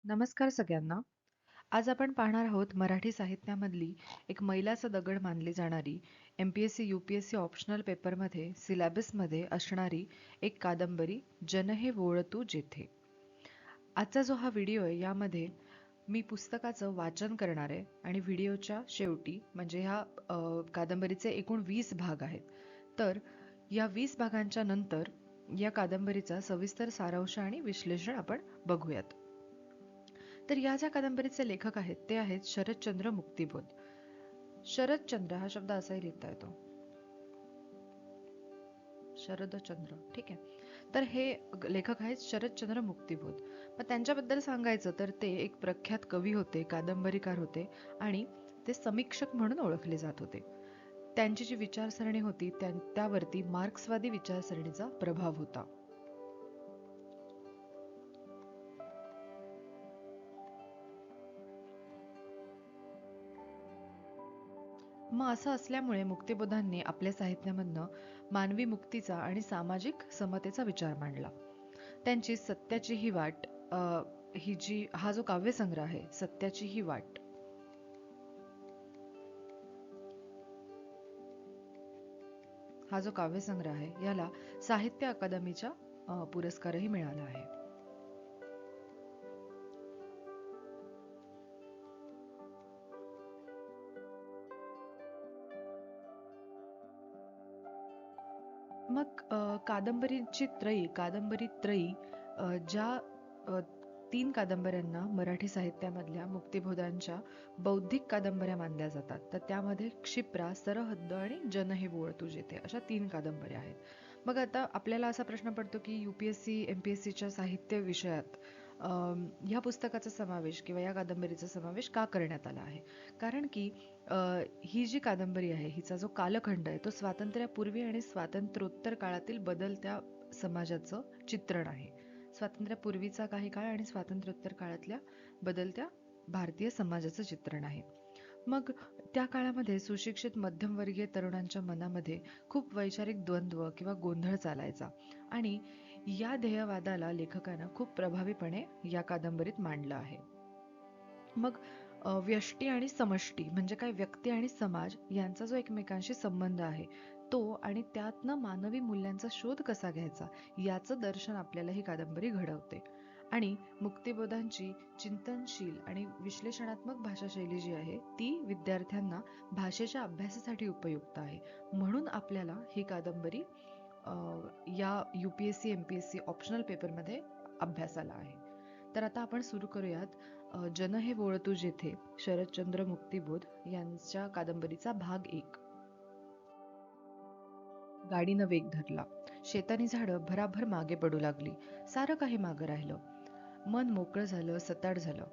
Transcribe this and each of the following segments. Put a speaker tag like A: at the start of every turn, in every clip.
A: नमस्कार सगळ्यांना. आज आपण पाहणार आहोत मराठी साहित्यामधली एक मैलाचा दगड मानली जाणारी MPSC UPSC ऑप्शनल पेपरमध्ये सिलॅबसमध्ये असणारी एक कादंबरी जन हे वोळ तू जेथे. आजचा जो हा व्हिडिओ आहे यामध्ये मी पुस्तकाचं वाचन करणार आहे आणि व्हिडिओच्या शेवटी म्हणजे ह्या कादंबरीचे एकूण 20 भाग आहेत. तर या 20 भागांच्या नंतर या कादंबरीचा सविस्तर सारांश आणि विश्लेषण आपण बघूयात. तर या ज्या कादंबरीचे लेखक आहेत ते आहेत शरदचंद्र मुक्तिबोध. शरदचंद्र हा शब्द असाही लिहिता येतो, शरदचंद्र, ठीक आहे. तर हे लेखक आहेत शरदचंद्र मुक्तिबोध. मग त्यांच्याबद्दल सांगायचं तर ते एक प्रख्यात कवी होते, कादंबरीकार होते आणि ते समीक्षक म्हणून ओळखले जात होते. त्यांची जी विचारसरणी होती त्यावरती मार्क्सवादी विचारसरणीचा प्रभाव होता. मग असं असल्यामुळे मुक्तिबोधांनी आपल्या साहित्यामधनं मानवी मुक्तीचा आणि सामाजिक समतेचा विचार मांडला. त्यांची सत्याची ही वाट हा जो काव्यसंग्रह आहे, सत्याची ही वाट, हा जो काव्यसंग्रह आहे याला साहित्य अकादमीचा पुरस्कारही मिळाला आहे. मग कादंबरी त्रयी ज्या अ, 3 कादंबऱ्यांना मराठी साहित्यामधल्या मुक्तिबोधांच्या बौद्धिक कादंबऱ्या मानल्या जातात. तर त्यामध्ये क्षिप्रा, सरहद्द आणि जन हे वोळ तू जेथे अशा 3 कादंबऱ्या आहेत. मग आता आपल्याला असा प्रश्न पडतो की UPSC MPSCच्या साहित्य विषयात ह्या पुस्तकाचा समावेश किंवा या कादंबरीचा समावेश का करण्यात आला आहे? कारण की अ, ही जी कादंबरी आहे हिचा जो कालखंड आहे तो स्वातंत्र्यापूर्वी आणि स्वातंत्र्योत्तर काळातील बदलत्या समाजाचं चित्रण आहे. स्वातंत्र्यापूर्वीचा काही काळ आणि स्वातंत्र्योत्तर काळातल्या बदलत्या भारतीय समाजाचं चित्रण आहे. मग त्या काळामध्ये सुशिक्षित मध्यमवर्गीय तरुणांच्या मनामध्ये खूप वैचारिक द्वंद्व किंवा गोंधळ चालायचा आणि या ध्येयवादाला लेखकानं खूप प्रभावीपणे या कादंबरीत मांडलं आहे. मग व्यष्टी आणि समष्टी म्हणजे काय, व्यक्ती आणि समाज यांचा जो एकमेकांशी संबंध आहे तो आणि त्यातनं मानवी मूल्यांचा शोध कसा घ्यायचा याचं दर्शन आपल्याला ही कादंबरी घडवते. आणि मुक्तिबोधांची चिंतनशील आणि विश्लेषणात्मक भाषाशैली जी आहे ती विद्यार्थ्यांना भाषेच्या अभ्यासासाठी उपयुक्त आहे. म्हणून आपल्याला ही कादंबरी या UPSC MPSC ऑप्शनल पेपरमध्ये अभ्यासाला आहे. तर आता आपण सुरू करूयात जन हे वोळ तू जेथे, शरदचंद्र मुक्तिबोध यांच्या कादंबरीचा भाग 1. गाडीनं वेग धरला. शेतानी झाडं भराभर मागे पडू लागली. सारं काही मागं राहिलं. मन मोकळं झालं, सताड झालं.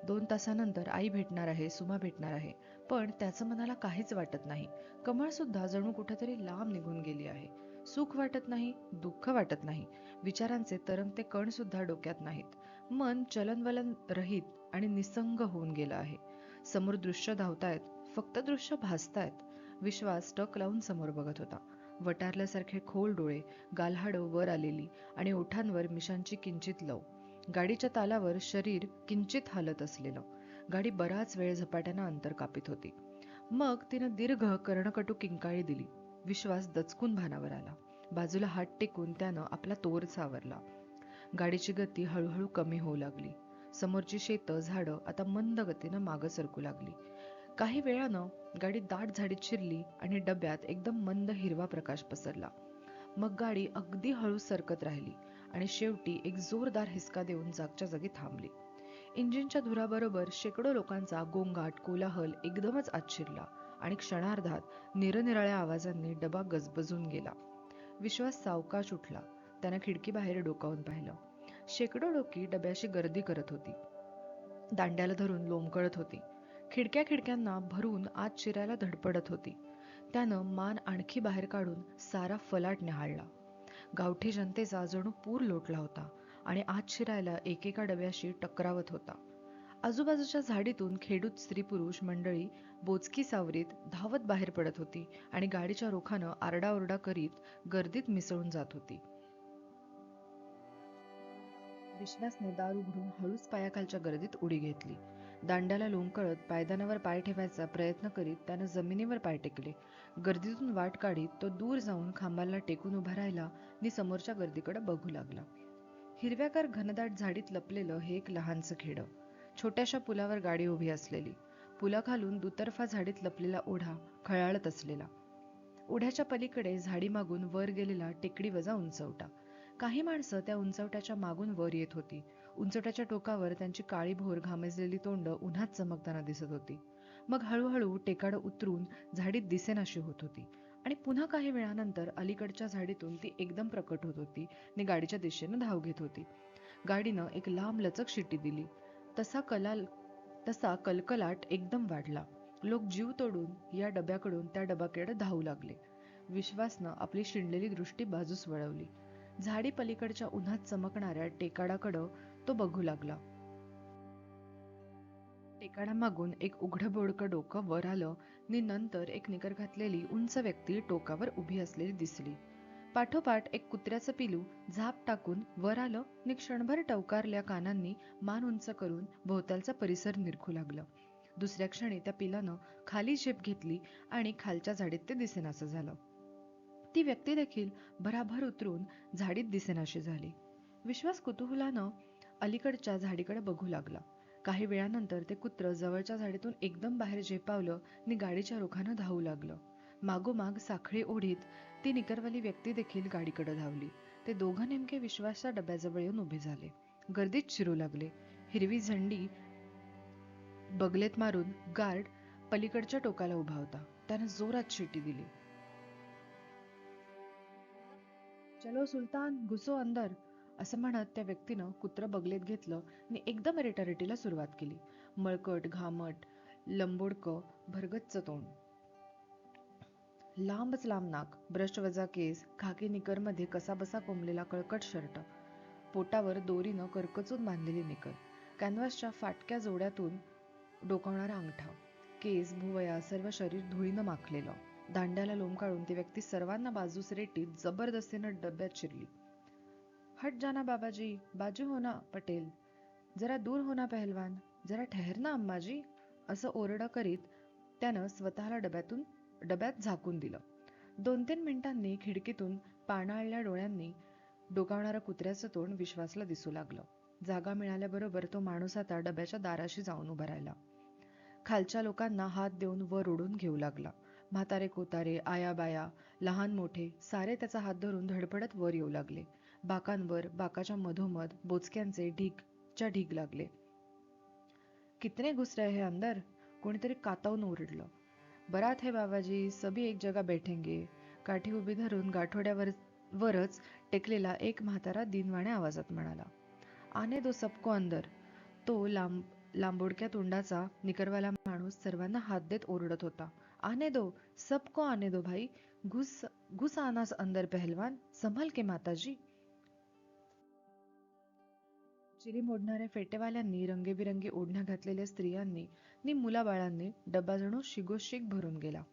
A: 2 तासानंतर आई भेटणार आहे, सुमा भेटणार आहे. पण त्याचं मनाला काहीच वाटत नाही. कमळ सुद्धा जणू कुठेतरी लांब निघून गेली आहे. सुख वाटत नाही, दुःख वाटत नाही. विचारांचे तरंगते कण सुद्धा डोक्यात नाहीत. मन चलनवलन रहित आणि निसंग होऊन गेलं आहे. समोर दृश्य धावतायत, फक्त दृश्य भासतायत. विश्वास टक लावून समोर बघत होता. वटारल्यासारखे खोल डोळे, गालहाडं वर आलेली आणि ओठांवर मिशांची किंचित लव. गाडीच्या तालावर शरीर किंचित हालत असलेलं. गाडी बराच वेळ झपाट्यानं अंतर कापीत होती. मग तिनं दीर्घ कर्णकटू किंकाळी दिली. विश्वास दचकून भानावर आला. बाजूला हात टेकून त्यानं आपला तोर सावरला. गाडीची गती हळूहळू कमी होऊ लागली. समोरची शेतं, झाडं आता मंद गतीनं मागं सरकू लागली. काही वेळानं गाडी दाट झाडीत शिरली आणि डब्यात एकदम मंद हिरवा प्रकाश पसरला. मग गाडी अगदी हळू सरकत राहिली आणि शेवटी एक जोरदार हिसका देऊन जागच्या जागी थांबली. इंजिनच्या धुराबरोबर शेकडो लोकांचा गोंगाट कोलाहल एकदमच आत शिरला आणि क्षणार्धात निरनिराळ्या आवाजांनी डबा गजबजून गेला. विश्वास सावकाश उठला. त्यानं खिडकीबाहेर डोकावून पाहिलं. शेकडो डोकी डब्याशी गर्दी करत होती. दांड्याला धरून लोंबकळत होती. खिडक्यांना भरून आत शिरायला धडपडत होती. त्यानं मान आणखी बाहेर काढून सारा फलाट न्याहाळला. गावठी जनतेचा जणू पूर लोटला होता आणि आत शिरायला एकेका डब्याशी टकरावत होता. आजूबाजूच्या झाडीतून खेडूत स्त्री-पुरुष मंडळी बोचकी सावरीत धावत बाहेर पडत होती आणि गाडीच्या रोखानं आरडाओरडा करीत गर्दीत मिसळून जात होती. विश्वासने दार उघडून हळूच पायाखालच्या गर्दीत उडी घेतली. दांड्याला लोंबकळत पायदानावर पाय ठेवायचा प्रयत्न करीत त्यानं जमिनीवर पाय टेकले. गर्दीतून वाट काढीत तो दूर जाऊन खांबाला टेकून उभा राहिला आणि समोरच्या गर्दीकडे बघू लागला. हिरव्यागार घनदाट झाडीत लपलेलं हे एक लहानसं खेडं. छोट्याशा पुलावर गाडी उभी असलेली. पुलाखालून दुतर्फा झाडीत लपलेला ओढा खळाळत असलेला. ओढ्याच्या पलीकडे झाडी मागून वर गेलेला टेकडीवजा उंचवटा. काही माणसं त्या उंचवट्याच्या मागून वर येत होती. उंचवट्याच्या टोकावर त्यांची काळीभोर घामेजलेली तोंड उन्हात चमकताना दिसत होती. मग हळूहळू टेकाडं उतरून झाडीत दिसेनाशी होत होती आणि पुन्हा काही वेळानंतर अलीकडच्या झाडीतून ती एकदम प्रकट होत होती आणि गाडीच्या दिशेनं धाव घेत होती. गाडीनं एक लांब लचक शिटी दिली. तसा कलकलाट एकदम वाढला. लोक जीव तोडून या डब्याकडून त्या डब्याकडे धावू लागले. विश्वासनं आपली शिणलेली दृष्टी बाजूस वळवली. झाडी पलीकडच्या उन्हात चमकणाऱ्या टेकाडाकडं तो बघू लागला. टेकाडामागून एक उघडं बोडकं डोकं वर आलं आणि नंतर एक निकर घातलेली उंच व्यक्ती टोकावर उभी असलेली दिसली. पाठोपाठ एक कुत्र्याचं पिलू झाप टाकून वर आलं आणि क्षणभर टवकारल्या कानांनी मान उंच करून भोवतालचा परिसर निरखू लागलं. दुसऱ्या क्षणी त्या पिलानं खाली झेप घेतली आणि खालच्या झाडीत ते दिसेनासं झालं. ती व्यक्ती देखील भराभर उतरून झाडीत दिसेनाशी झाली. विश्वास कुतूहलानं अलीकडच्या झाडीकडे बघू लागला. काही वेळानंतर ते कुत्रं जवळच्या झाडीतून एकदम बाहेर झेपावलं आणि गाडीच्या रोखानं धावू लागलं. मागोमाग साखळी ओढीत ती निकरवाली व्यक्ती देखील गाडीकडे धावली. ते दोघं नेमके विश्वासच्या डब्याजवळ येऊन उभे झाले. गर्दीत शिरू लागले. हिरवी झंडी बगलेत मारून गार्ड पलीकडच्या टोकाला उभा होता. त्यानं जोरात शिटी दिली. चलो सुलतान, घुसो अंदर, असं म्हणत त्या व्यक्तीनं कुत्रं बगलेत घेतलं आणि एकदम रेटारेटीला सुरुवात केली. मळकट, घामट, लंबोडकं, भरगच्च तोंड, लांबच लांब नाक, ब्रशवजा केस, खाकी निकरमध्ये कसाबसा कोंबलेला कळकट शर्ट, पोटावर दोरीनं करकचून बांधलेली निकर, कॅनव्हासच्या फाटक्या जोड्यातून डोकावणारा अंगठा, केस, भुवया, सर्व शरीर धुळीनं माखलेलं. दांड्याला लोंबकाळून ती व्यक्ती सर्वांना बाजूस रेटीत जबरदस्तीनं डब्यात शिरली. हट जाना बाबाजी, बाजू हो ना पटेल, जरा दूर हो ना पहलवान, जरा ठहर ना अम्माजी, असं ओरडा करीत त्यानं स्वतःला डब्यात झाकून दिलं. 2-3 मिनिटांनी खिडकीतून पाणाळल्या डोळ्यांनी डोकावणारं कुत्र्याचं तोंड विश्वासला दिसू लागलं. जागा मिळाल्याबरोबर तो माणूस आता डब्याच्या दाराशी जाऊन उभा राहिला. खालच्या लोकांना हात देऊन वर ओढून घेऊ लागला. म्हातारे कोतारे, आया-बाया, लहान मोठे सारे त्याचा हात धरून धडपडत वर येऊ लागले. बाकांवर, बाकाच्या मधोमध बोचक्यांचे ढीग लागले. कितने घुस रहे हैं अंदर, कोणीतरी कातावून ओरडलं. बरात है बाबाजी, सभी एक जगह बैठेंगे, काठी उभी धरून गाठोड्यावरच टेकलेला एक म्हातारा दिनवाण्या आवाजात म्हणाला. आने दो सबको अंदर. तो लांबोडक्या तोंडाचा निकरवाला माणूस सर्वांना हात देत ओरडत होता. आने दो, सबको आने दो भाई, घुस आना अंदर पहलवान, संभल के माताजी. चिरी मोडणाऱ्या फेटेवाल्यांनी, रंगेबिरंगी ओढण्या घातलेल्या स्त्रियांनी नि मुलाबाळांनी डब्बा जणू शिगोशिग भरून गेला.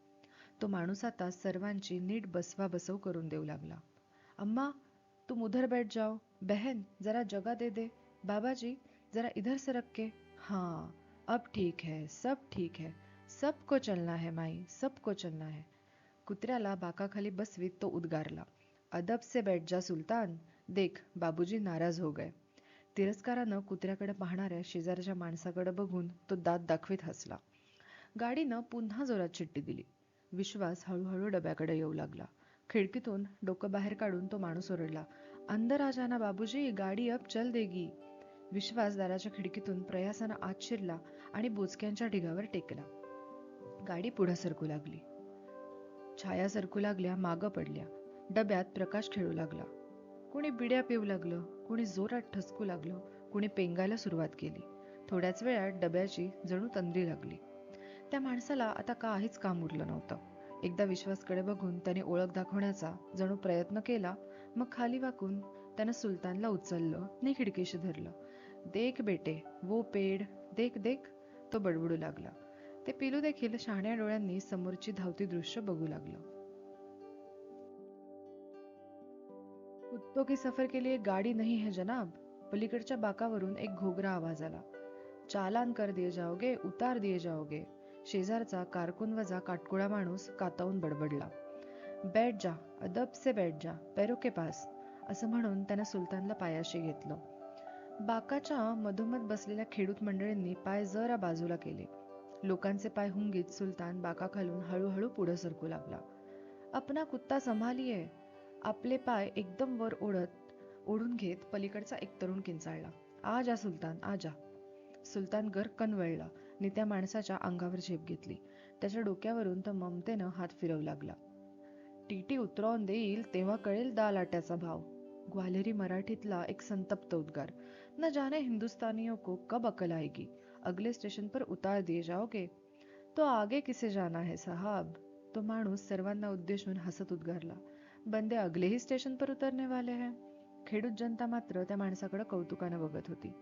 A: तो माणूस आता सर्वांची नीट बसवा बसव करून देऊ लागला. अम्मा, तुम उधर बैठ जाओ, बहन जरा जगह दे दे, बाबाजी जरा इधर सरक के, हाँ अब ठीक है, सब ठीक है, सबको चलना है माई, सबको चलना है. कुत्र्याला बाकाखाली बसवीत तो उद्गारला. अदब से बैठ जा सुलतान, देख बाबूजी नाराज हो गए. तिरस्कारानं कुत्र्याकडे पाहणाऱ्या शेजारच्या माणसाकडे बघून तो दात दाखवीत हसला. गाडीनं पुन्हा जोरात शिट्टी दिली. विश्वास हळूहळू डब्याकडे येऊ लागला. खिडकीतून डोकं बाहेर काढून तो माणूस ओरडला. अंदर आ जाना बाबूजी, गाडी अब चल देगी. विश्वास दाराच्या खिडकीतून प्रयासानं आत शिरला आणि बोचक्यांच्या ढिगावर टेकला. गाडी पुढे सरकू लागली. छाया सरकू लागल्या, मागं पडल्या. डब्यात प्रकाश खेळू लागला. कोणी बिड्या पिऊ लागलं, कोणी जोरात ठसकू लागलं, कोणी पेंगायला सुरुवात केली. थोड्याच वेळात डब्याची जणू तंद्री लागली. त्या माणसाला आता काहीच काम उरलं नव्हतं. एकदा विश्वासकडे बघून त्याने ओळख दाखवण्याचा जणू प्रयत्न केला. मग खाली वाकून त्यानं सुलतानला उचललं आणि खिडकीशी धरलं. देख बेटे, वो पेड, देख देख, तो बडबडू लागला. ते पिलू देखील शहाण्या डोळ्यांनी समोरची धावती दृश्य बघू लागलं. कुत्तों की सफर के लिए गाड़ी नहीं है जनाब, पलीकडच्या बाकावरून एक घोगरा आवाज आला. चालान कर दिए जाओगे, उतार दिए जाओगे. शेजारचा कारकून वजा काटकुळा माणूस कातावून बडबडला. बैठ जा, अदब से बैठ जा, पैरों के पास, असं म्हणून त्यानं सुलतानला पायाशी घेतलं. बाकाच्या मधोमध बसलेल्या खेडूत मंडळींनी पाय जरा बाजूला केले. लोकांचे पाय हुंगीत सुलतान बाका खालून हळूहळू पुढे सरकू लागला. अपना कुत्ता संभालिये. आपले पाय एकदम वर ओढून घेत पलीकडचा एक तरुण किंचाळला. आ जा सुलतान, आ जा. सुलतान गरकन वळला आणि त्या माणसाच्या अंगावर झेप घेतली. त्याच्या डोक्यावरून तो ममतेनं हात फिरवू लागला. टीटी उतरवून देईल तेव्हा कळेल दाल आट्याचा भाव. ग्वाल्हेरी मराठीतला एक संतप्त उद्गार. न जाने हिंदुस्तानियों को कब अकल आएगी. अगले स्टेशन पर उतार दिए जाओगे. तो आगे किसे जाना है साहब. तो माणूस सर्वांना उद्देशून हसत उद्गारला. बंदे अगले ही स्टेशन पर उतरने वाले हैं. खेडूत जनता मात्र त्या माणसाकडे कौतुकानं बघत होती.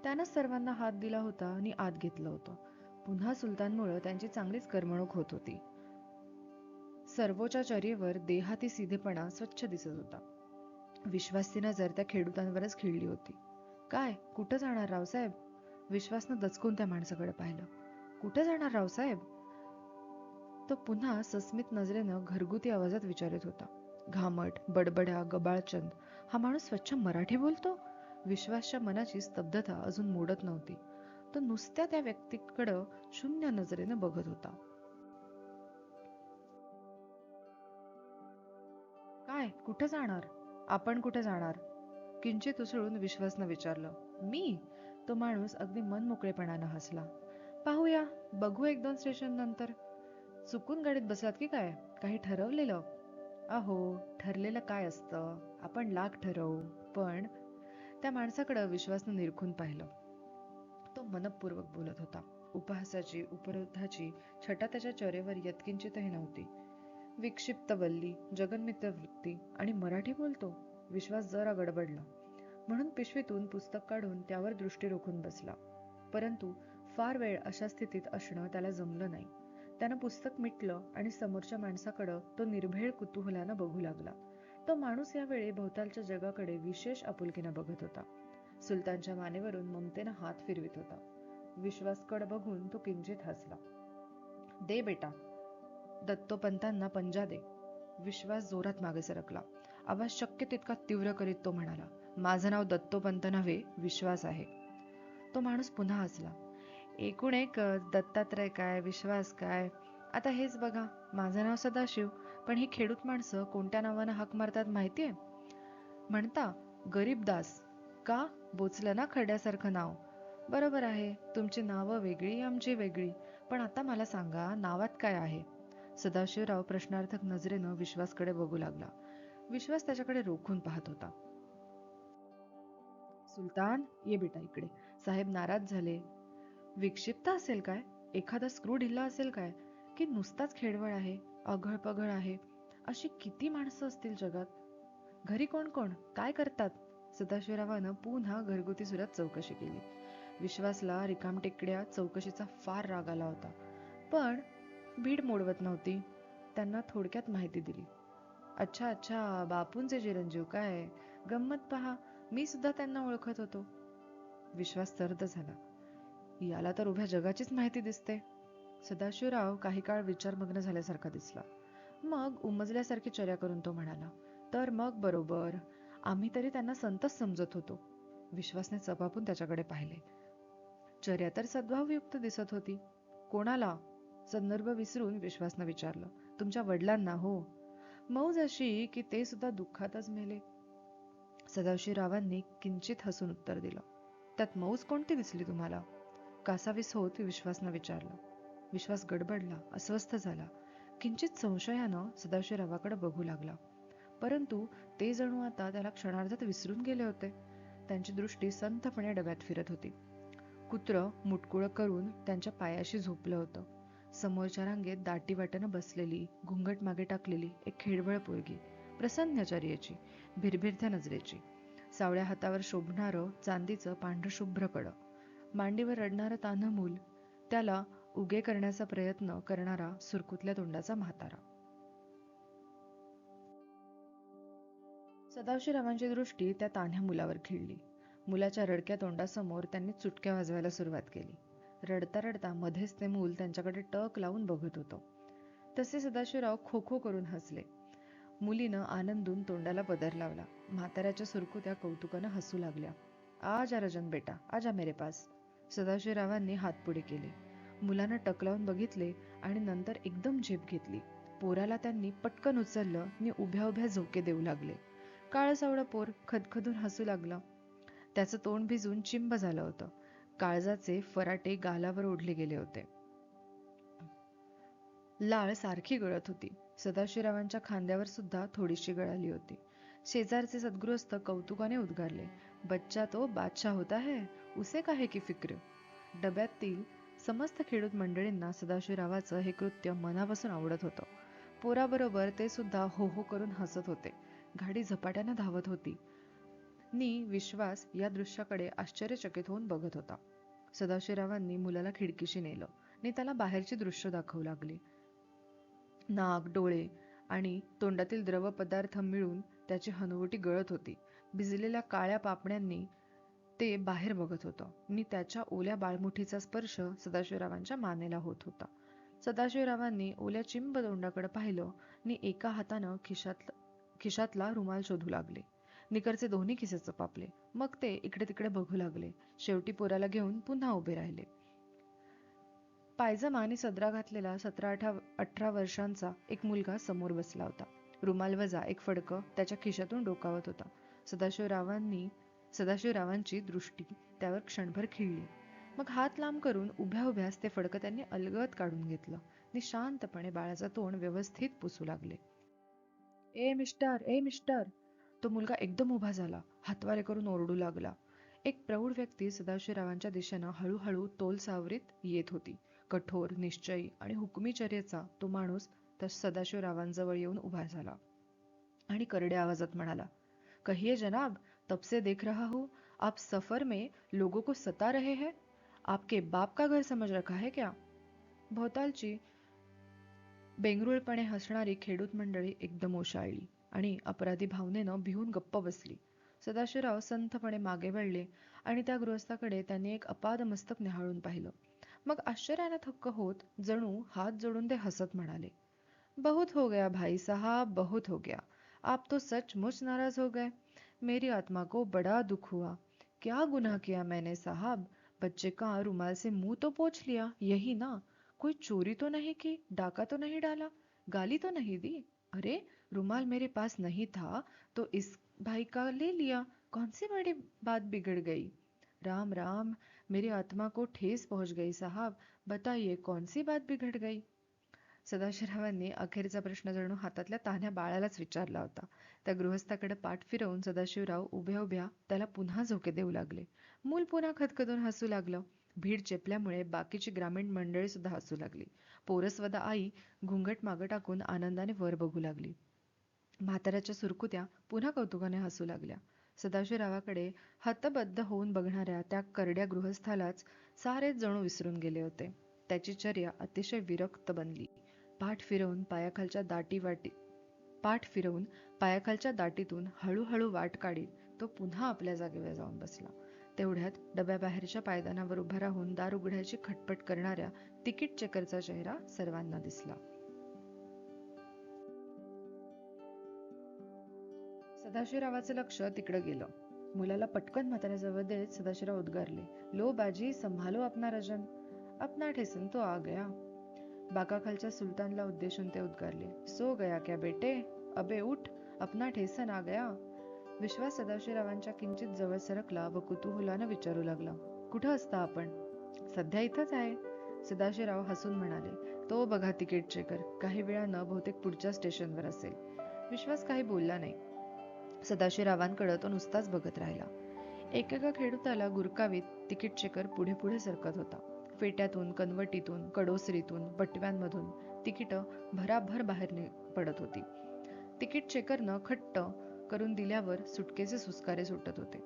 A: त्यानंच सर्वांना हात दिला होता आणि आत घेतलं होतं. पुन्हा सुलतानमुळं त्यांची चांगलीच करमणूक होत होती. सर्वोच्या चर्येवर देहाती सीधेपणा स्वच्छ दिसत होता. विश्वासची नजर त्या खेडूतांवरच खिळली होती. काय, कुठं जाणार रावसाहेब. विश्वासनं दचकून त्या माणसाकडे पाहिलं. कुठं जाणार रावसाहेब. तो पुन्हा सस्मित नजरेनं घरगुती आवाजात विचारत होता. घामट, बडबड्या, गबाळचंद हा माणूस स्वच्छ मराठी बोलतो. विश्वासच्या मनाची स्तब्धता अजून मोडत नव्हती. तो नुसत्या त्या व्यक्तीकडं शून्य नजरेनं बघत होता. काय, कुठं जाणार. आपण कुठे जाणार. किंचित उसळून विश्वासनं विचारलं. मी. तो माणूस अगदी मनमोकळेपणानं हसला. पाहूया, बघू एक दोन स्टेशन नंतर. चुकून गाडीत बसलात की काय. काही ठरवलेलं. अहो, ठरलेलं काय असतं. आपण लाख ठरवू. पण त्या माणसाकडं विश्वासनं निरखून पाहिलं. तो मनपूर्वक बोलत होता. उपहासाची, उपरोधाची छटा त्याच्या चेहऱ्यावर यत्किंचितही नव्हती. विक्षिप्त वल्ली, जगन्मित्र वृत्ती आणि मराठी बोलतो. विश्वास जरा गडबडला. म्हणून पिशवीतून पुस्तक काढून त्यावर दृष्टी रोखून बसला. परंतु फार वेळ अशा स्थितीत असणं त्याला जमलं नाही. त्यानं पुस्तक मिटलं आणि समोरच्या माणसाकडं तो निर्भेळ कुतूहलानं बघू लागला. तो माणूस यावेळी भोवतालच्या जगाकडे विशेष आपुलकीनं बघत होता. सुलतानच्या मानेवरून ममतेनं हात फिरवित होता. विश्वासकडे बघून तो किंचित हसला. दे बेटा. दत्तोपंतांना पंजा दे. विश्वास जोरात मागे सरकला. आवाज शक्य तितका तीव्र करीत तो म्हणाला. माझं नाव दत्तोपंत नव्हे, विश्वास आहे. तो माणूस पुन्हा हसला. एकूण एकच, दत्तात्रय काय, विश्वास काय. आता हेच बघा, माझं नाव सदाशिव, पण ही खेडूत माणसं कोणत्या नावानं हाक मारतात माहितीये. म्हणता गरीबदास. का, बोचलं ना खड्यासारखं नाव. बरोबर आहे, तुमची नावं वेगळी, आमची वेगळी. पण आता मला सांगा, नावात काय आहे. सदाशिवराव प्रश्नार्थक नजरेनं विश्वासकडे बघू लागला. विश्वास त्याच्याकडे रोखून पाहत होता. सुलतान, ये बेटा इकडे. साहेब नाराज झाले. विक्षिप्त असेल काय. एखादा स्क्रू ढिल्ला असेल काय, की नुसताच खेडवळ आहे, अघळ-पघळ आहे. अशी किती माणसं असतील जगात. घरी कोण कोण, काय करतात. सदाशिवरावानं पुन्हा घरगुती सुरात चौकशी केली. विश्वासला रिकामटेकड्या चौकशीचा फार राग आला होता. पण भीड मोडवत नव्हती. त्यांना थोडक्यात माहिती दिली. अच्छा अच्छा, बापूंचे चिरंजीव काय. गंमत पहा, मी सुद्धा त्यांना ओळखत होतो. विश्वास सर्द झाला. याला तर उभ्या जगाचीच माहिती दिसते. सदाशिवराव काही काळ विचारमग्न झाल्यासारखा दिसला. मग उमजल्यासारखी चर्या करून तो म्हणाला. तर मग बरोबर, आम्ही तरी त्यांना संतच समजत होतो. विश्वासने चपापून त्याच्याकडे पाहिले. चर्या तर सद्भावयुक्त दिसत होती. कोणाला. संदर्भ विसरून विश्वासनं विचारलं. तुमच्या वडिलांना. हो. मौज अशी की ते सुद्धा दुःखातच मेले. सदाशिवरावांनी किंचित हसून उत्तर दिलं. त्यात मौज कोणती दिसली तुम्हाला. कासावीस होत विश्वासनं विचारलं. विश्वास गडबडला, अस्वस्थ झाला. किंचित संशयानं सदाशिवरावाकडे बघू लागला. परंतु ते जणू आता त्याला क्षणार्धात विसरून गेले होते. त्यांची दृष्टी संथपणे डब्यात फिरत होती. कुत्रं मुटकुळं करून त्यांच्या पायाशी झोपलं होतं. समोरच्या रांगेत दाटीवाट्यानं बसलेली, घुंगट मागे टाकलेली एक खेडवळ पोरगी, प्रसन्न चर्येची, भिरभिरत्या नजरेची, सावळ्या हातावर शोभणारं चांदीचं पांढरशुभ्र कडं, मांडीवर रडणारं तान्हं मूल, त्याला उगे करण्याचा प्रयत्न करणारा सुरकुतल्या तोंडाचा म्हातारा. सदाशिवरावांची दृष्टी त्या तान्ह्या मुलावर खिळली. मुलाच्या रडक्या तोंडासमोर त्यांनी चुटक्या वाजवायला सुरुवात केली. रडता रडता मध्येच ते मूल त्यांच्याकडे टक लावून बघत होतं. तसे सदाशिवराव खो खो करून हसले. मुलीनं आनंदून तोंडाला पदर लावला. म्हाताऱ्याच्या सुरकुत्या कौतुकानं हसू लागल्या. आजा रजन बेटा, आजा मेरे पास. सदाशिवरावांनी हात पुढे केले. मुलानं टकलावून बघितले आणि नंतर एकदम झेप घेतली. पोराला त्यांनी पटकन उचललं आणि उभ्या उभ्या झोके देऊ लागले. काळसावळं पोर खदखदून हसू लागलं. त्याचं तोंड भिजून चिंब झालं होतं. काळजाचे फराटे गालावर ओढले गेले होते. लाळ सारखी गळत होती. सदाशिवरावांच्या खांद्यावर सुद्धा थोडीशी गळाली होती. शेजारचे सद्गृहस्थ कौतुकाने उद्गारले, बच्चा तो बादशाह होता है, उसे काहे की फिक्र. डब्यातील समस्त खेडूत मंडळींना सदाशिवरावाचं हे कृत्य मनापासून आवडत होतं. पोराबरोबर ते सुद्धा हो हो करून हसत होते. गाडी झपाट्यानं धावत होती. विश्वास या दृश्याकडे आश्चर्यचकित होऊन बघत होता. सदाशिवरावांनी मुलाला खिडकीशी नेलं आणि त्याला बाहेरची दृश्य दाखवू लागली. नाक, डोळे आणि तोंडातील द्रव पदार्थ मिळून त्याची हनुवटी गळत होती. भिजलेल्या काळ्या पापण्यांनी ते बाहेर बघत होतं आणि त्याच्या ओल्या बाळमुठीचा स्पर्श सदाशिवरावांच्या मानेला होत होता. सदाशिवरावांनी ओल्या चिंब तोंडाकडे पाहिलं आणि एका हातानं खिशातला रुमाल शोधू लागले. निकरचे दोन्ही खिसे चपापले. मग ते इकडे तिकडे बघू लागले. शेवटी पोराला घेऊन पुन्हा उभे राहिले. पायजमा आणि सदरा घातलेला 17-18 वर्षांचा एक मुलगा समोर बसला होता. रुमाल वजा एक फडकं त्याच्या खिशातून डोकावत होता. सदाशिवरावांची दृष्टी त्यावर क्षणभर खिळली. मग हात लांब करून उभ्या उभ्याच ते फडकं त्यांनी अलगद काढून घेतलं आणि शांतपणे बाळाचं तोंड व्यवस्थित पुसू लागले. ए मिस्टर. तो मुलगा एकदम उभा झाला. हातवारे करून ओरडू लागला. एक प्रौढ व्यक्ती सदाशिवरावांच्या दिशेनं हळूहळू तोल सावरीत येत होती. कठोर, निश्चयी आणि हुकमी चर्येचा तो माणूस सदाशिवरावांजवळ येऊन उभा झाला आणि करड्या आवाजात म्हणाला, कहिए जनाब, तब से देख रहा हूं आप सफर में लोगों को सता रहे हैं. आपके बाप का घर समझ रखा है क्या. भोवतालची बेंगरुळपणे हसणारी खेडूत मंडळी एकदम ओशाळली आणि अपराधी भावनेनं भिवून गप्प बसली. सदाशिवराव संथपणे मागे वळले आणि त्या गृहस्थाकडे त्यांनी एक अपाद मस्तक निहाळून पाहिलं. मग आश्चर्याने थक्क होत जणू हात जोडून ते हसत म्हणाले, बहुत हो गया भाई साहब, बहुत हो गया. आप तो सचमुच नाराज हो गए. मेरी आत्मा को बड़ा दुख हुआ. क्या गुनाह किया मैंने साहब. बच्चे का रुमाल से मुंह तो पोंछ लिया, यही ना. कोई चोरी तो नहीं की, डाका तो नहीं डाला, गाली तो नहीं दी. अरे रुमाल मेरे पास नहीं था तो इस भाई का ले लिया. कौन सी बड़ी बात बिगड़ गई. राम राम, मेरी आत्मा को ठेस पहुंच गई साहब. बताइए कौन सी बात बिगड़ गई. सदाशिवरावांनी अखेरचा प्रश्न जणू हातातल्या तान्ह्या बाळालाच विचारला होता. त्या गृहस्थाकडे पाठ फिरवून सदाशिवराव उभ्या उभ्या त्याला पुन्हा झोके देऊ लागले. मूल पुन्हा खदखदून हसू लागलं. भीड चेपल्यामुळे बाकीची ग्रामीण मंडळी सुद्धा हसू लागली. पोरसवदा आई घुंगट मागं टाकून आनंदाने वर बघू लागली. म्हाताऱ्याच्या सुरकुत्या पुन्हा कौतुकाने हसू लागल्या. सदाशिवरावाकडे हतबद्ध होऊन बघणाऱ्या त्या करड्या गृहस्थालाच सारेच जणू विसरून गेले होते. त्याची चर्या अतिशय विरक्त बनली. पाठ फिरवून पायाखालच्या दाटीतून हळूहळू वाट काढीत तो पुन्हा आपल्या जागेवर जाऊन बसला. तेवढ्यात डब्याबाहेरच्या पायदानावर उभा राहून दार उघडायची खटपट करणाऱ्या तिकीट चेकरचा चेहरा सर्वांना दिसला. सदाशिवरावाचं लक्ष तिकडं गेलं. मुलाला पटकन म्हाताऱ्याजवळ देत सदाशिवराव उद्गारले, लो बाजी, संभालो अपना रजन. अपना ठेसन तो आ गया. बाकाखालच्या सुलतानला उद्देशून ते उद्गारले, सो गया क्या बेटे, अबे उठ, अपना ठेसन आ गया. विश्वास सदाशिवरावांच्या किंचित जवळ सरकला व कुतूहलानं विचारू लागला, कुठं असता आपण. सध्या इथंच आहे. सदाशिवराव हसून म्हणाले, तो बघा तिकीट चेकर, काही वेळानं बहुतेक पुढच्या स्टेशनवर असेल. विश्वास काही बोलला नाही. सदाशिवरावांकडे तो नुसताच बघत राहिला. एकेका खेडूताला गुरकावीत तिकीट चेकर पुढे पुढे सरकत होता. फेट्यातून, कनवटीतून, कडोसरीतून, पटव्यांमधून तिकीटं भराभर बाहेर पडत होती. तिकीट चेकरनं खट्ट करून दिल्यावर सुटकेचे सुस्कारे सुटत होते.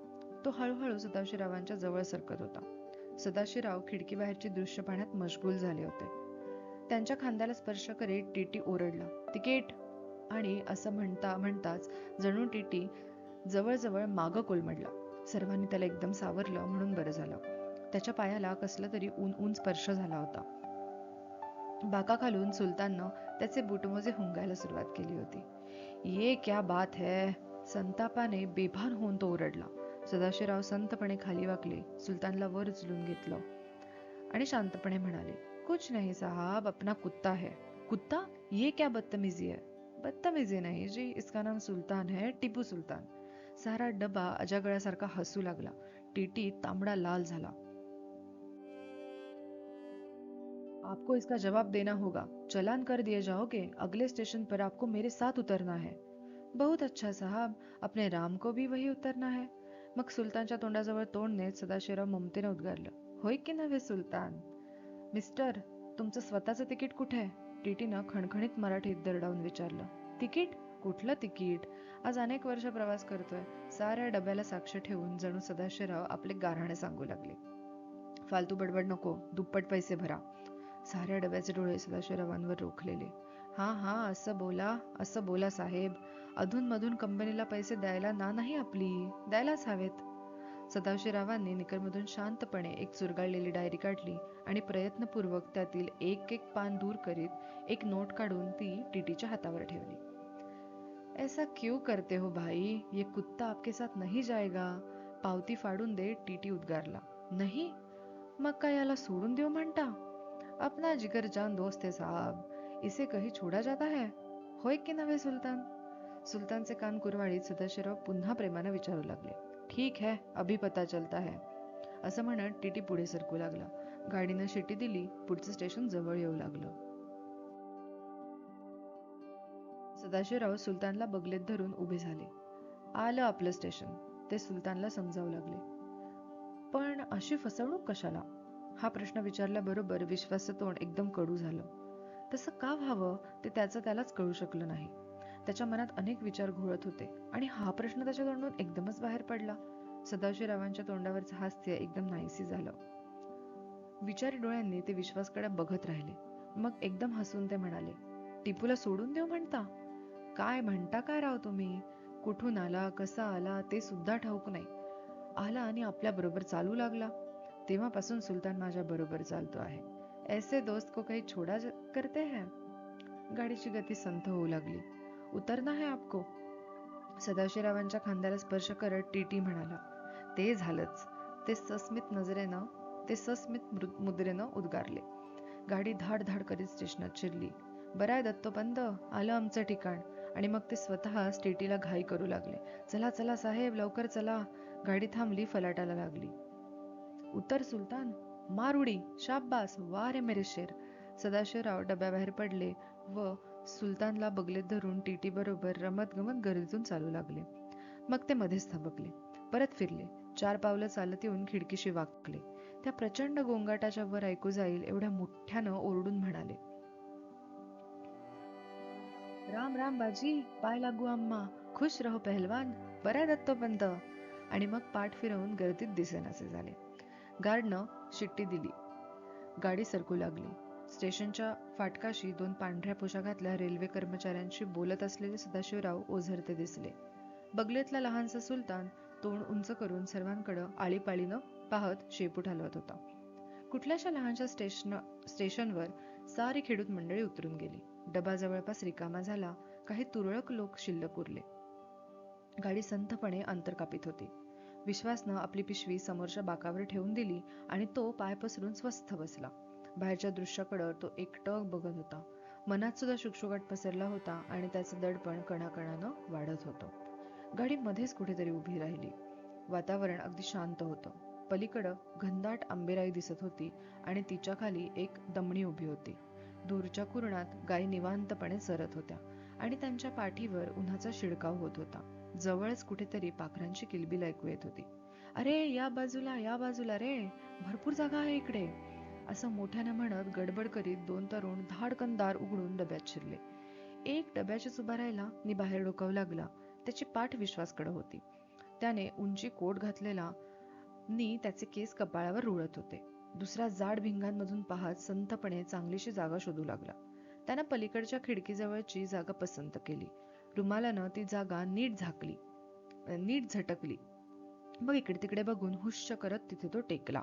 A: तो हळूहळू सदाशिवरावांच्या जवळ सरकत होता. सदाशिवराव खिडकीबाहेरची दृश्य पाहण्यात मशगूल झाले होते. त्यांच्या खांद्याला स्पर्श करीत टीटी ओरडला, तिकीट. आणि असं म्हणताच जणू टीटी जवळजवळ मागं कोलमडला. सर्वांनी त्याला एकदम सावरलं म्हणून बरं झालं. त्याच्या पायाला कसला तरी ऊन स्पर्श झाला होता. बाका खालून सुलताननं त्याचे बुटमोजे हुंगायला सुरुवात केली होती. ये क्या बात है, संतापाने बेभान होऊन तो ओरडला. सदाशिवराव संतपणे खाली वाकले, सुलतानला वर उचलून घेतलं आणि शांतपणे म्हणाले, कुछ नहीं साहब, अपना कुत्ता है. कुत्ता? ये क्या बदतमीजी है? बदतमीजी नहीं जी, इसका नाम सुल्तान है, टिपू सुलतान. सारा डबा अजागळासारखा हसू लागला. टीटी तांबडा लाल झाला. आपको इसका जवाब देना होगा. चलान कर दिए जाओगे. अगले स्टेशन पर आपको मेरे साथ उतरना है. बहुत अच्छा साहब, अपने राम को भी वही उतरना है. मग सुलतानच्या तोंडाजवळ तोंड नेत सदाशिवराव ममतेने उद्गारलं, होय की नव्हे सुलतान? मिस्टर, तुमचं स्वतःचं तिकीट कुठे आहे? टीटीनं खणखणीत मराठीत दरडावून विचारलं. तिकीट? कुठलं तिकीट? आज अनेक वर्ष प्रवास करतोय. साऱ्या डब्याला साक्ष ठेवून जणू सदाशिवराव आपले गाऱ्हाणे सांगू लागले. फालतू बडबड नको, दुप्पट पैसे भरा. साऱ्या डब्याचे डोळे सदाशिवरावांवर रोखलेले. हा असं बोला साहेब. अधूनमधून कंपनीला पैसे द्यायला ना नाही आपली, द्यायलाच हवेत. सदाशिवरावांनी निकरमधून शांतपणे एक चुरगाळलेली डायरी काढली आणि प्रयत्नपूर्वक त्यातील एक एक पान दूर करीत एक नोट काढून ती टीटीच्या हातावर ठेवली. ऐसा क्यों करते हो भाई, ये कुत्ता आपके साथ नहीं जाएगा. पावती फाडून दे, टीटी उद्गारला. नाही? मग काय याला सोडून देऊ म्हणता? अपना जिगर जान दोस्त है साहब, इसे कहीं छोड़ा जाता है? होय की नव्हे सुलतान? सुलतानचे कान कुरवाळीत सदाशिवराव पुन्हा प्रेमाने विचारू लागले. ठीक है, अभी पता चलता है. असं म्हणत टीटी पुढे सरकू लागला. गाडीनं शिटी दिली. पुढचं स्टेशन जवळ येऊ लागलं. सदाशिवराव सुलतानला बगलेत धरून उभे झाले. आलं आपलं स्टेशन, ते सुलतानला समजावू लागले. पण अशी फसवणूक कशाला? हा प्रश्न विचारल्याबरोबर विश्वाचं तोंड एकदम कडू झालं. तसं का व्हावं ते त्याचं त्यालाच कळू शकलं नाही. त्याच्या मनात अनेक विचार घोळत होते आणि हा प्रश्न त्याच्या तोंडून एकदमच बाहेर पडला. सदाशिवरावांच्या तोंडावरचं हास्य एकदम नाहीसे झालं. विचारी डोळ्यांनी ते विश्वासकडे बघत राहिले. मग एकदम हसून ते म्हणाले, टिपूला सोडून देऊ म्हणता? काय म्हणता काय राव तुम्ही? कुठून आला, कसा आला ते सुद्धा ठाऊक नाही. आला आणि आपल्या बरोबर चालू लागला. तेव्हापासून सुलतान माझ्या बरोबर चालतो आहे. ऐसे दोस्त को काही छोड़ा करते हैं? गाडीची गती संथ होऊ लागली. उतरना है आपको? सदाशिवरावांच्या खांद्याला स्पर्श करत टीटी म्हणाला. ते झालंच. ते सस्मित मुद्रेनं उद्गारले. गाडी धाड धाड करीत स्टेशनात शिरली. बराय दत्तोपंत, आलं आमचं ठिकाण. आणि मग ते स्वतः टीटीला घाई करू लागले. चला चला साहेब, लवकर चला. गाडी थांबली, फलाटाला लागली. उतर सुलतान, मार उडी, शाब्बास, वा रे मेरे शेर. सदाशिवराव डब्याबाहेर पडले व सुलतानला बगलेत धरून टीटी बरोबर रमत गमत गर्दीतून चालू लागले. मग ते मध्येच थबकले. परत फिरले. 4 पावलं चालत येऊन खिडकीशी वाकले. त्या प्रचंड गोंगाटाच्या वर ऐकू जाईल एवढ्या मोठ्यानं ओरडून म्हणाले, राम राम बाजी, पाय लागू अम्मा, खुश रहो पहलवान, बराय दत्तोपंत. आणि मग पाठ फिरवून गर्दीत दिसेनासे झाले. गार्डनं शिट्टी दिली. गाडी सरकू लागली. स्टेशनच्या फाटकाशी 2 पांढऱ्या पोशाखातल्या रेल्वे कर्मचाऱ्यांशी बोलत असलेले सदाशिवराव ओझरते दिसले. बगलेतला लहानसा सुलतान तोंड उंच करून सर्वांकडं आळीपाळीनं पाहत शेपूट हलवत होता. कुठल्याशा लहानशा स्टेशनवर सारी खेडूत मंडळी उतरून गेली. डबा जवळपास रिकामा झाला. काही तुरळक लोक शिल्लक उरले. गाडी संथपणे अंतर कापित होती. विश्वासनं आपली पिशवी समोरच्या बाकावर ठेवून दिली आणि तो पाय पसरून स्वस्थ बसला. बाहेरच्या दृश्याकडं तो एकटक बघत होता. मनात सुद्धा शुकशुकाट पसरला होता आणि त्याचं दडपण कणाकणानं वाढत होतं. गाडी मध्येच कुठेतरी उभी राहिली. वातावरण अगदी शांत होतं. पलीकडं घनदाट आंबेराई दिसत होती आणि तिच्या खाली एक दमणी उभी होती. दूरच्या कुरणात गायी निवांतपणे चरत होत्या आणि त्यांच्या पाठीवर उन्हाचा शिडकाव होत होता. जवळच कुठेतरी पाखरांची किलबिल ऐकू येत होती. अरे या बाजूला रे, भरपूर जागा आहे इकडे, असं मोठ्यानं म्हणत गडबड करीत 2 तरुण धाडकन दार उघडून डब्यात शिरले. एक डब्याशीच उभा राहिला नि बाहेर डोकावू लागला. त्याची पाठ विश्वासकडे होती. त्याने उंची कोट घातलेला नि त्याचे केस कपाळावर रुळत होते. दुसरा जाड भिंगांमधून पाहत संथपणे चांगलीशी जागा शोधू लागला. त्यानं पलीकडच्या खिडकीजवळची जागा पसंत केली. रुमालानं ती जागा नीट झटकली. मग इकडे तिकडे बघून हुश्श करत तिथे तो टेकला.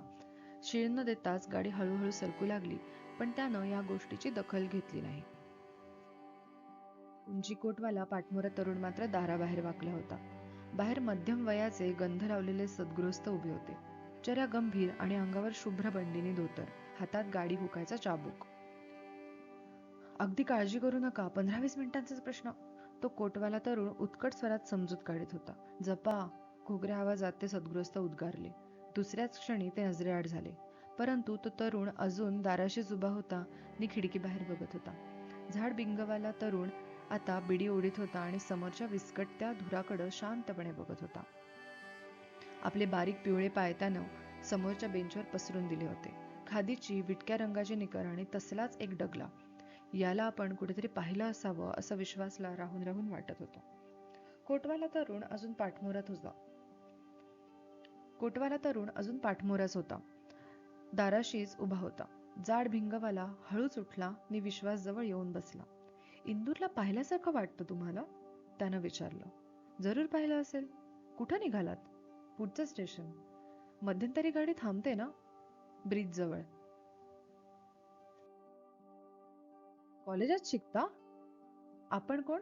A: शिळ न देताच गाडी हळूहळू सरकू लागली, पण त्यानं या गोष्टीची दखल घेतली नाही. उंची कोटवाला पाठमोरा तरुण मात्र दाराबाहेर वाकला होता. बाहेर मध्यम वयाचे गंध लावलेले सद्गृहस्थ उभे होते. चेहरा गंभीर आणि अंगावर शुभ्र बंडिनी धोतर, हातात गाडी हुकायचा चाबूक. अगदी काळजी करू नका, 15-20 मिनिटांचाच प्रश्न. तो कोटवाला तरुण उत्कट स्वरात समजूत काढत होता. जपा, घोगऱ्या आवाजात ते सद्गृहस्थ उद्गारले. दुसऱ्याच क्षणी ते नजरेआड झाले. परंतु तो तरुण अजून दाराशीच उभा होता आणि खिडकीबाहेर बघत होता. झाड बिंगवाला तरुण आता बिडी ओढीत होता आणि समोरच्या विस्कटत्या धुराकडं शांतपणे बघत होता. आपले बारीक पिवळे पाय त्यानं समोरच्या बेंचवर पसरून दिले होते. खादीची विटक्या रंगाची निकर आणि तसलाच एक डगला. याला आपण कुठेतरी पाहिलं असावं असं विश्वासला राहून राहून वाटत होतं. कोटवाला तरुण अजून पाठमोराच होता. दाराशीच उभा होता. जाड भिंगवाला हळूच उठला आणि विश्वास जवळ येऊन बसला. इंदूरला पाहिल्यासारखं वाटतं तुम्हाला? त्यानं विचारलं. जरूर पाहिलं असेल. कुठं निघालात? पुढचं स्टेशन. मध्यंतरी गाडी थांबते ना? ब्रिज जवळ. कॉलेजात शिकता? आपण कोण?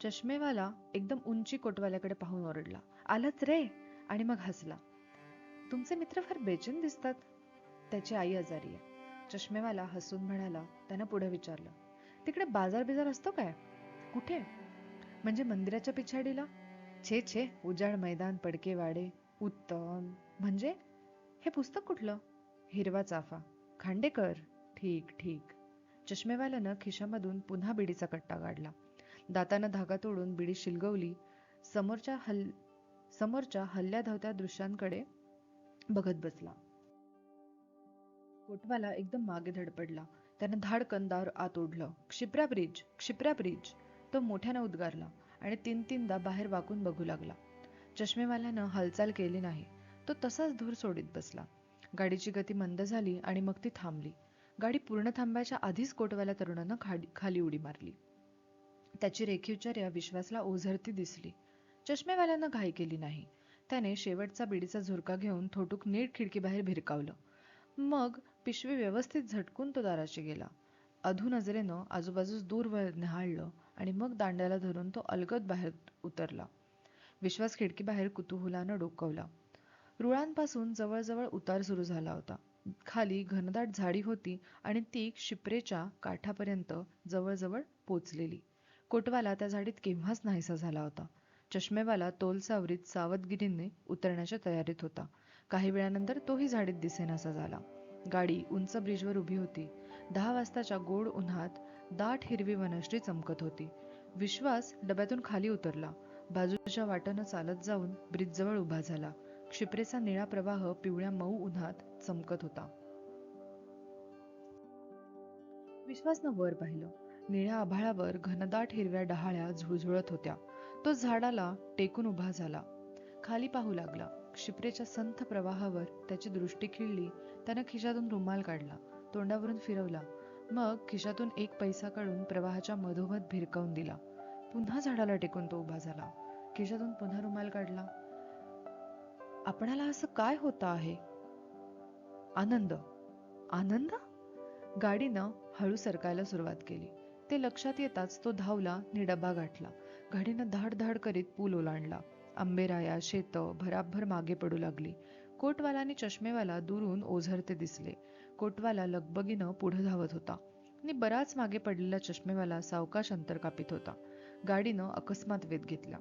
A: चष्मेवाला एकदम उंची कोटवाल्याकडे पाहून ओरडला. आलंच रे, आणि मग हसला. तुमचे मित्र फार बेचैन दिसतात. त्याची आई आजारी आहे. चष्मेवाला हसून म्हणाला. त्यानं पुढे विचारलं. तिकडे बाजार बिजार असतो काय? कुठे? म्हणजे मंदिराच्या पिछाडीला? छे छे, उजाड मैदान, पडके वाडे. उत्तम. म्हणजे? हे पुस्तक कुठलं? हिरवा चाफा. खांडेकर. ठीक ठीक. चष्मेवाल्यानं खिशामधून पुन्हा बिडीचा कट्टा काढला. दातानं धागा तोडून बिडी शिलगवली. समोरच्या हल्ल्या धावत्या दृश्यांकडे बघत बसला. कोटवाला एकदम मागे धडपडला. त्यानं धाडकन दार आत ओढलं. Kshipra bridge, Kshipra bridge. तो मोठ्यानं उद्गारला आणि 3-3दा बाहेर वाकून बघू लागला. चष्मेवाल्यानं हालचाल केली नाही. तो तसाच धूर सोडीत बसला. गाडीची गती मंद झाली आणि मग ती थांबली. गाडी पूर्ण थांबायच्या आधीच कोटवाल्या तरुणानं खाली उडी मारली. त्याची रेखीवचर्या विश्वासला ओझरती दिसली. चष्मेवाल्यानं घाई केली नाही. त्याने शेवटचा बिडीचा झुरका घेऊन थोटूक नीट खिडकीबाहेर भिरकावलं. मग पिशवी व्यवस्थित झटकून तो दाराशी गेला. अधू नजरेनं आजूबाजूस दूरवर निहाळलं आणि मग दांड्याला धरून तो अलगद बाहेर उतरला. विश्वास खिडकीबाहेर कुतूहलानं डोकावला. रुळांपासून जवळजवळ उतार सुरू झाला होता. खाली घनदाट झाडी होती आणि ती क्षिप्रेच्या काठापर्यंत जवळजवळ पोचलेली. कोटवाला त्या झाडीत केव्हाच नाहीसा झाला होता. चष्मेवाला तोल सावरीत सावधगिरीने उतरण्याच्या तयारीत होता. काही वेळानंतर तोही झाडीत दिसेनासा झाला. गाडी उंच ब्रिजवर उभी होती. 10 वाजताच्या गोड उन्हात दाट हिरवी वनश्री चमकत होती. विश्वास डब्यातून खाली उतरला. बाजूच्या वाटेनं चालत जाऊन ब्रिजजवळ उभा झाला. क्षिप्रेचा निळा प्रवाह पिवळ्या मऊ उन्हात चमकत होता. विश्वासनं वर पाहिलं. निळ्या आभाळावर घनदाट हिरव्या डहाळ्या झुळझुळत होत्या. तो झाडाला टेकून उभा झाला. खाली पाहू लागला. क्षिप्रेच्या संथ प्रवाहावर त्याची दृष्टी खिळली. त्यानं खिशातून रुमाल काढला, तोंडावरून फिरवला. मग खिशातून 1 पैसा काढून प्रवाहाच्या मधोमध भिरकावून दिला. पुन्हा झाडाला टेकून तो उभा झाला. खिशातून पुन्हा रुमाल काढला. आपणाला असं काय होतं आहे? आनंद. आनंद? गाडीनं हळू सरकायला सुरुवात केली. ते लक्षात येताच तो धावला आणि डबा गाठला. गाडीनं धाड धाड करीत पूल ओलांडला. आंबेराया, शेतं भराभर मागे पडू लागली. कोटवाला आणि चष्मेवाला दुरून ओझरते दिसले. कोटवाला लगबगीनं पुढं धावत होता आणि बराच मागे पडलेला चष्मेवाला सावकाश अंतर कापीत होता. गाडीनं अकस्मात वेध घेतला.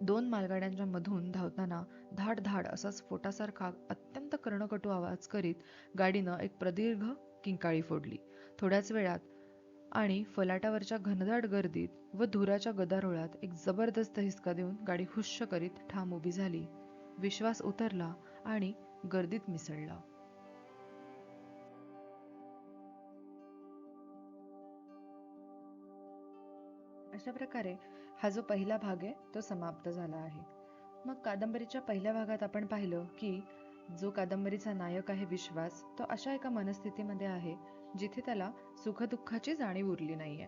A: 2 मालगाड्यांच्या मधून धावताना धाड धाड असा स्फोटासारखा अत्यंत कर्णकटू आवाज करीत गाडीनं एक प्रदीर्घ किंकाळी फोडली. थोड्याच वेळात आणि फलाटावरच्या घनदाट गर्दीत व धुराच्या गदारोळात एक जबरदस्त हिसका देऊन गाडी हुश्श करीत ठाम उभी झाली. विश्वास उतरला आणि गर्दीत मिसळला. अशा प्रकारे हा जो पहिला भाग आहे तो समाप्त झाला आहे. मग कादंबरीच्या पहिल्या भागात आपण पाहिलं की जो कादंबरीचा नायक आहे विश्वास, तो अशा एका मनस्थितीमध्ये आहे जिथे त्याला सुखदुःखाची जाणीव उरली नाहीये.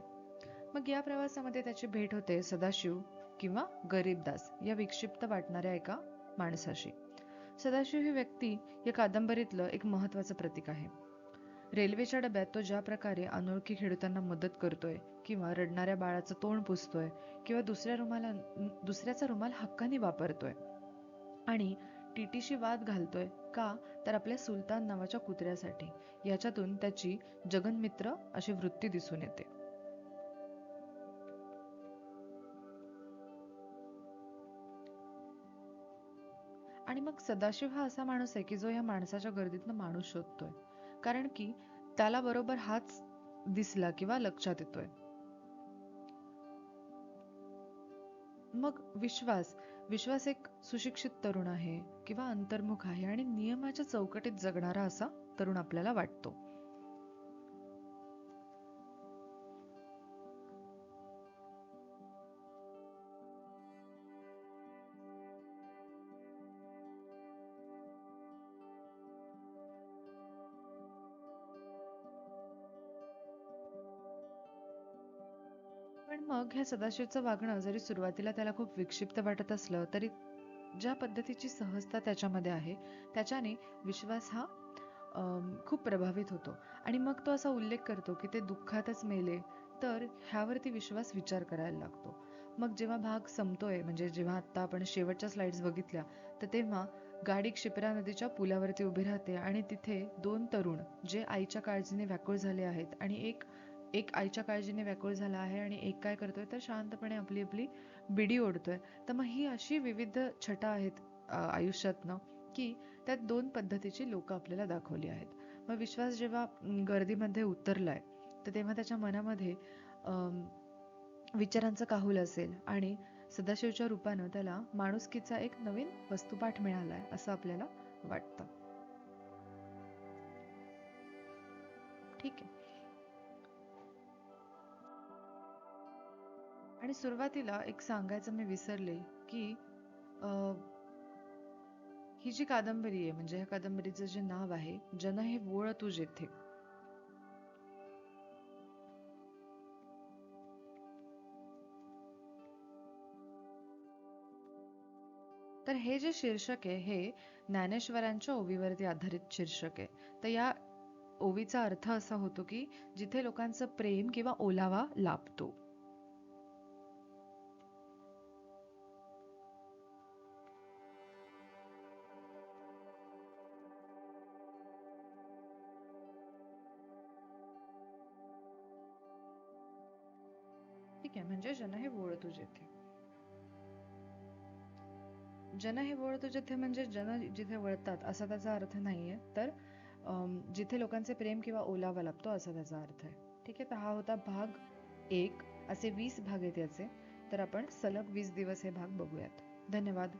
A: मग या प्रवासामध्ये त्याची भेट होते सदाशिव किंवा गरीबदास या विक्षिप्त वाटणाऱ्या एका माणसाशी. सदाशिव ही व्यक्ती या कादंबरीतलं एक महत्त्वाचं प्रतीक आहे. रेल्वेच्या डब्यात तो ज्या प्रकारे अनोळखी खेळताना मदत करतोय किंवा रडणाऱ्या बाळाचं तोंड पुसतोय किंवा दुसऱ्याचा रुमाल हक्काने वापरतोय आणि टीटीशी वाद घालतोय का, तर आपल्या सुलतान नावाच्या कुत्र्यासाठी, याच्यातून त्याची जगन्मित्र अशी वृत्ती दिसून येते. आणि मग सदाशिव हा असा माणूस आहे की जो या माणसाच्या गर्दीतनं माणूस शोधतोय, कारण की त्याला बरोबर हाच दिसला किंवा लक्षात येतोय. मग विश्वास विश्वास एक सुशिक्षित तरुण आहे किंवा अंतर्मुख आहे आणि नियमाच्या चौकटीत जगणारा असा तरुण आपल्याला वाटतो. पण मग ह्या सदाशिवचं वागणं जरी सुरुवातीला त्याला खूप विक्षिप्त वाटत असलं, तरी ज्या पद्धतीची सहजता त्याच्यामध्ये आहे, त्याच्याने विश्वास हा खूप प्रभावित होतो. आणि मग तो असा उल्लेख करतो की ते दुःखातच मेले, तर ह्यावरती विश्वास विचार करायला लागतो. मग जेव्हा भाग संपतोय, म्हणजे जेव्हा आता आपण शेवटच्या स्लाइड्स बघितल्या, तर तेव्हा गाडी क्षिप्रा नदीच्या पुलावरती उभी राहते आणि तिथे दोन तरुण जे आईच्या काळजीने व्याकुळ झाले आहेत आणि एक एक आईच्या काळजीने व्याकुळ झाला आहे आणि एक काय करतोय, तर शांतपणे आपली आपली बिडी ओढतोय. तर मग ही अशी विविध छटा आहेत आयुष्यातनं, की त्यात दोन पद्धतीची लोक आपल्याला दाखवली आहेत. मग विश्वास जेव्हा गर्दीमध्ये उतरलाय, तर तेव्हा त्याच्या मनामध्ये विचारांचा काहूल असेल आणि सदाशिवच्या रूपानं त्याला माणुसकीचा एक नवीन वस्तुपाठ मिळालाय असं आपल्याला वाटतं. ठीक आहे. आणि सुरुवातीला एक सांगायचं मी विसरले की ही जी कादंबरी आहे, म्हणजे ह्या कादंबरीचं जे नाव आहे, जन हे वोळ तू जेथे. तर हे जे शीर्षक आहे हे ज्ञानेश्वरांच्या ओवीवरती आधारित शीर्षक आहे. तर या ओवीचा अर्थ असा होतो की जिथे लोकांचं प्रेम किंवा ओलावा लाभतो. ठीक आहे, म्हणजे जन हे वोळ तू जेथे. जन हे वळ तू जिथे म्हणजे जन जिथे वळतात असा त्याचा अर्थ नाहीये, तर जिथे लोकांचे प्रेम किंवा ओलावा लाभतो असा त्याचा अर्थ आहे. ठीक आहे, तर हा होता भाग 1. असे 20 भाग आहेत याचे, तर आपण सलग 20 दिवस हे भाग बघूयात. धन्यवाद.